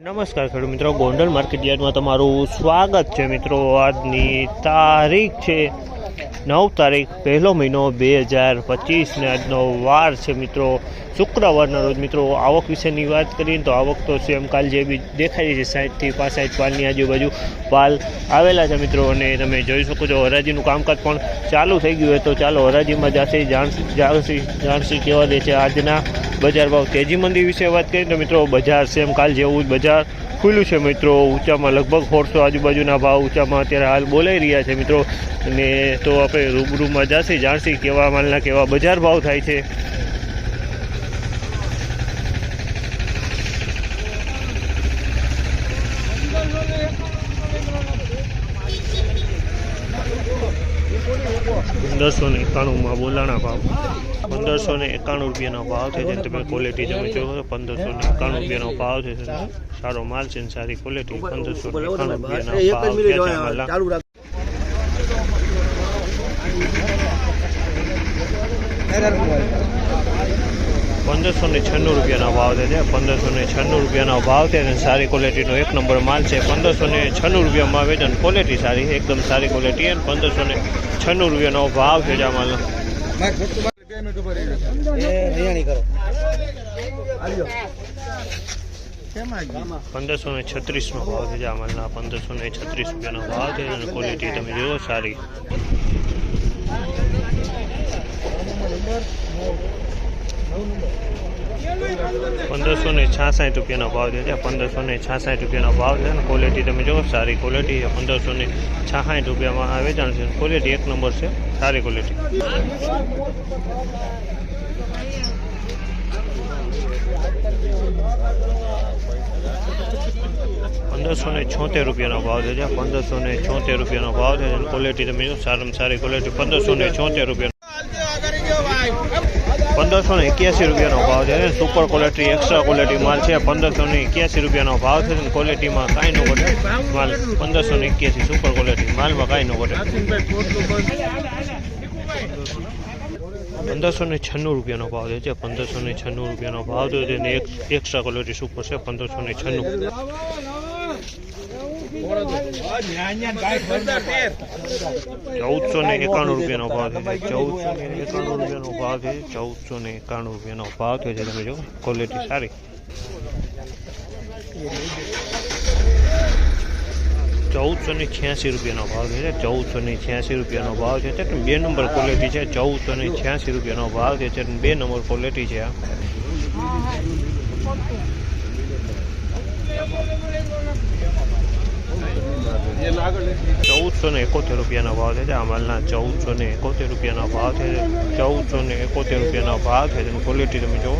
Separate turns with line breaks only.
નમસ્કાર ખેડૂત મિત્રો, ગોંડલ માર્કેટ યાર્ડમાં તમારું સ્વાગત છે મિત્રો। આજની તારીખ છે 9 તારીખ 1લો મહિનો 2025 ને આજનો વાર છે મિત્રો શુક્રવારના રોજ। મિત્રો આવક વિશેની વાત કરીએ તો આવક તો સેમ કાલ જે બી દેખાય છે 60 થી 65 પાલની આજુબાજુ પાલ આવેલા છે મિત્રો। અને તમે જોઈ શકો છો હરાજીનું કામકાજ પણ ચાલુ થઈ ગયું હોય તો ચાલો હરાજીમાં જાણસી કેવા દે છે આજના બજાર ભાવ। તેજી મંદી વિશે વાત કરીએ તો મિત્રો બજાર સેમ કાલ જેવું જ બજાર ખુલ્લું છે મિત્રો। ઊંચામાં લગભગ 150 આજુબાજુના ભાવ ઊંચામાં અત્યારે હાલ બોલાઈ રહ્યા છે મિત્રો। અને તો આપણે રૂબરૂમાં જાણસી કેવા માલના કેવા બજાર ભાવ થાય છે। ₹1591 બોલાણા ભાવ ₹1591 ભાવ છે। જેમ તમે ક્વોલિટી તમે જોવો ₹1591 ભાવ છે। સારો માલ છે, સારી ક્વોલિટી। ₹1591 ભાવ ₹1596 ભાવ છે। ₹1596 ભાવ છે અને સારી ક્વોલિટીનો એક નંબર માલ છે। ₹1596 વેચાણ, ક્વોલિટી સારી, એકદમ સારી ક્વોલિટી અને ₹1596 ભાવ છે આ માલનો। ₹1536 ભાવ છે આ માલના। ₹1536 ભાવ છે અને ક્વોલિટી તમે જુઓ સારી। ₹1566 ભાવ છે। ₹1566 ભાવ છે અને ક્વોલિટી તમે જુઓ સારી ક્વોલિટી છે। ₹1566 વેચાણ છે, ક્વોલિટી એક નંબર છે, સારી ક્વોલિટી। ₹1576 ભાવ છે। ₹1576 ભાવ છે અને ક્વોલિટી તમે જો સારામાં સારી ક્વોલિટી। ₹1576 ₹1581 ભાવ છે। સુપર ક્વોલિટી એક્સ્ટ્રા ક્વોલિટી માલ છે। ₹1581 ભાવ છે અને ક્વોલિટીમાં કાંઈ ન ઘટે માલ। 1581 સુપર ક્વોલિટી માલમાં કાંઈ ન ઘટે। ₹1596 ભાવ છે। ₹1596 ભાવ છે અને એક્સ્ટ્રા ક્વોલિટી સુપર છે। 1596 ₹1491 ભાવ છે। ₹1491 ભાવ છે। ₹1491 ભાવ છે તમે જો ક્વોલિટી સારી। ₹1486 ભાવ છે। ₹1486 ભાવ છે। 2 નંબર ક્વોલિટી છે। ₹1486 ભાવ છે। 2 નંબર ક્વોલિટી છે આ। ₹1471 ભાવ છે આ માલના। ₹1471 ભાવ છે। ₹1471 ભાવ છે, ક્વોલિટી તમે જુઓ।